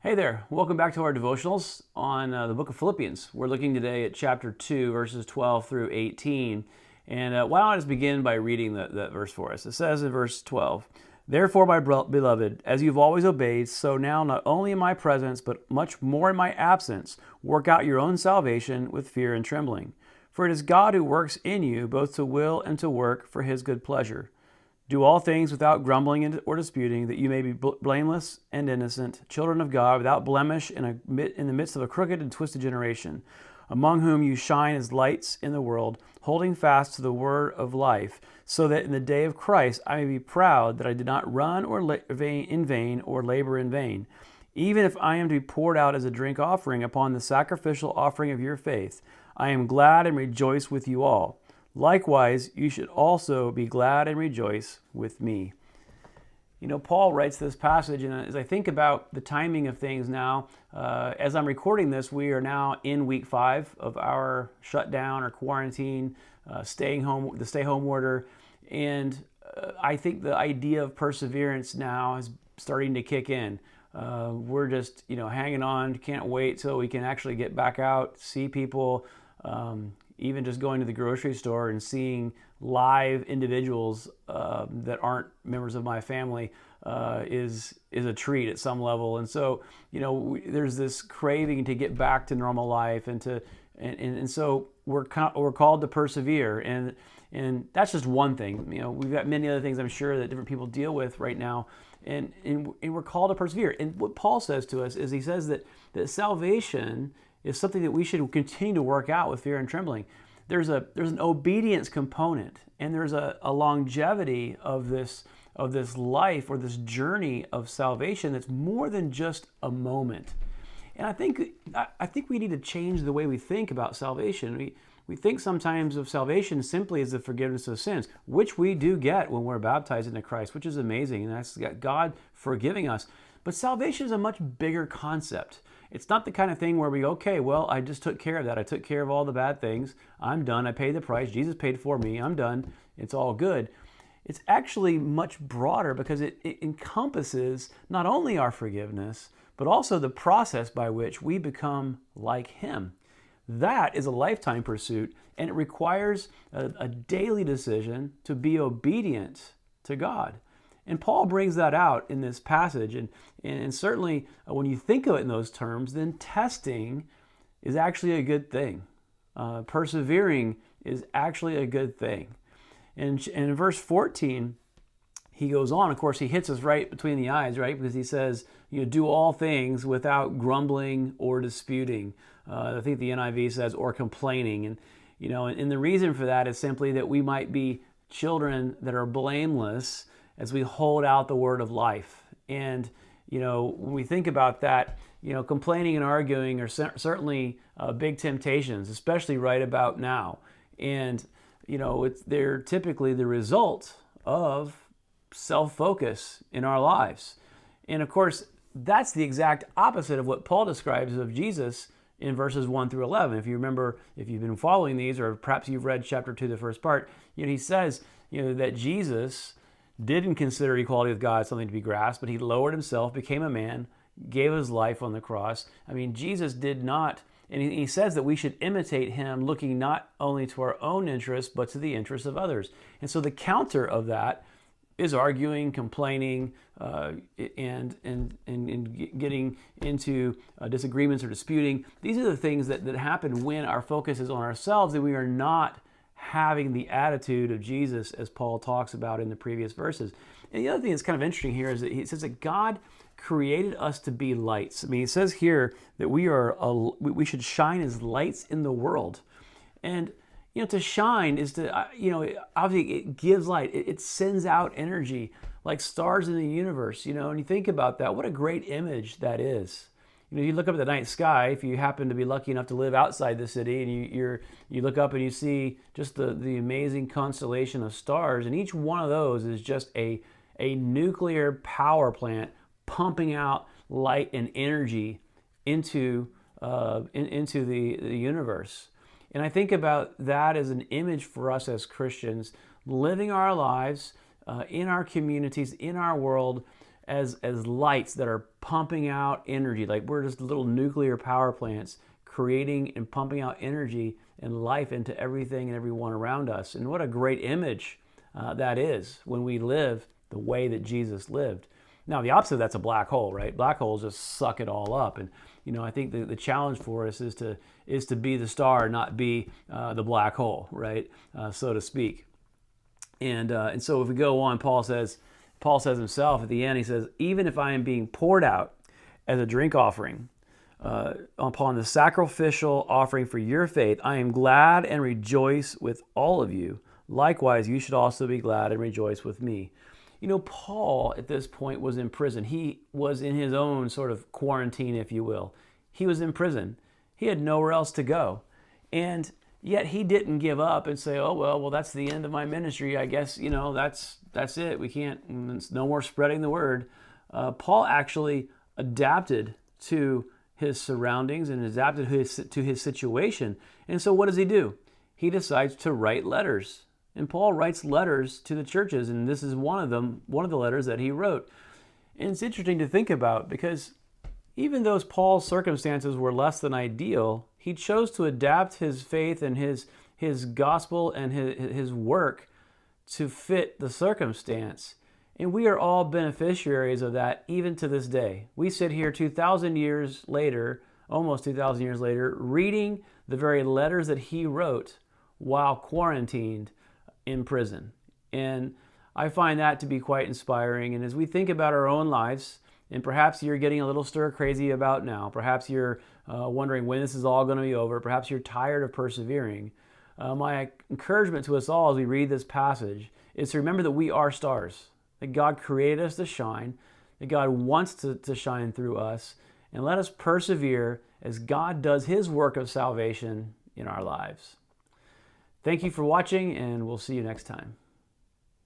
Hey there, welcome back to our devotionals on the book of Philippians. We're looking today at chapter 2, verses 12 through 18. And why don't I just begin by reading that verse for us? It says in verse 12, "Therefore, my beloved, as you've always obeyed, so now not only in my presence, but much more in my absence, work out your own salvation with fear and trembling. For it is God who works in you both to will and to work for his good pleasure. Do all things without grumbling or disputing, that you may be blameless and innocent, children of God, without blemish in the midst of a crooked and twisted generation, among whom you shine as lights in the world, holding fast to the word of life, so that in the day of Christ I may be proud that I did not run in vain or labor in vain. Even if I am to be poured out as a drink offering upon the sacrificial offering of your faith, I am glad and rejoice with you all. Likewise, you should also be glad and rejoice with me." You know, Paul writes this passage, and as I think about the timing of things now, as I'm recording this, we are now in week 5 of our shutdown or quarantine, staying home, the stay home order, and I think the idea of perseverance now is starting to kick in. We're just, hanging on, can't wait till we can actually get back out, see people. Even just going to the grocery store and seeing live individuals that aren't members of my family is a treat at some level. And so, there's this craving to get back to normal life, and so we're called to persevere, and that's just one thing. We've got many other things I'm sure that different people deal with right now, and we're called to persevere. And what Paul says to us is he says that salvation is something that we should continue to work out with fear and trembling. There's an obedience component, and there's a longevity of this life or this journey of salvation that's more than just a moment. And I think we need to change the way we think about salvation. We think sometimes of salvation simply as the forgiveness of sins, which we do get when we're baptized into Christ, which is amazing, and that's God forgiving us. But salvation is a much bigger concept. It's not the kind of thing where we go, okay, well, I just took care of that. I took care of all the bad things. I'm done. I paid the price. Jesus paid for me. I'm done. It's all good. It's actually much broader because it encompasses not only our forgiveness, but also the process by which we become like Him. That is a lifetime pursuit, and it requires a daily decision to be obedient to God. And Paul brings that out in this passage. And certainly when you think of it in those terms, then testing is actually a good thing. Persevering is actually a good thing. And in verse 14, he goes on. Of course, he hits us right between the eyes, right? Because he says, do all things without grumbling or disputing. I think the NIV says, or complaining. And the reason for that is simply that we might be children that are blameless as we hold out the word of life. And, when we think about that, complaining and arguing are certainly big temptations, especially right about now. And, they're typically the result of self-focus in our lives. And of course, that's the exact opposite of what Paul describes of Jesus in verses 1 through 11. If you remember, if you've been following these, or perhaps you've read chapter 2, the first part, he says, that Jesus didn't consider equality with God something to be grasped, but he lowered himself, became a man, gave his life on the cross. I mean, Jesus did not, and he says that we should imitate him, looking not only to our own interests, but to the interests of others. And so the counter of that is arguing, complaining, and getting into disagreements or disputing. These are the things that happen when our focus is on ourselves, and we are not having the attitude of Jesus, as Paul talks about in the previous verses. And the other thing that's kind of interesting here is that he says that God created us to be lights. I mean, he says here that we should shine as lights in the world. And to shine is to, obviously it gives light. It sends out energy like stars in the universe, and you think about that, what a great image that is. You look up at the night sky, if you happen to be lucky enough to live outside the city, and you look up and you see just the amazing constellation of stars, and each one of those is just a nuclear power plant pumping out light and energy into the universe. And I think about that as an image for us as Christians, living our lives in our communities, in our world, as lights that are pumping out energy, like we're just little nuclear power plants creating and pumping out energy and life into everything and everyone around us. And what a great image that is when we live the way that Jesus lived. Now, the opposite of that's a black hole, right? Black holes just suck it all up. And, I think the challenge for us is to be the star, not be the black hole, right? So to speak. And so if we go on, Paul says himself at the end, he says, even if I am being poured out as a drink offering upon the sacrificial offering for your faith, I am glad and rejoice with all of you. Likewise, you should also be glad and rejoice with me. Paul at this point was in prison. He was in his own sort of quarantine, if you will. He was in prison. He had nowhere else to go. And yet he didn't give up and say, oh, well, that's the end of my ministry. I guess, that's it. We can't, no more spreading the word. Paul actually adapted to his surroundings and adapted to his situation. And so what does he do? He decides to write letters. And Paul writes letters to the churches, and this is one of the letters that he wrote. And it's interesting to think about because even though Paul's circumstances were less than ideal, he chose to adapt his faith and his gospel and his work to fit the circumstance. And we are all beneficiaries of that even to this day. We sit here 2,000 years later, almost 2,000 years later, reading the very letters that he wrote while quarantined in prison. And I find that to be quite inspiring. And as we think about our own lives, and perhaps you're getting a little stir crazy about now, perhaps you're wondering when this is all going to be over, perhaps you're tired of persevering, my encouragement to us all as we read this passage is to remember that we are stars, that God created us to shine, that God wants to shine through us, and let us persevere as God does His work of salvation in our lives. Thank you for watching, and we'll see you next time.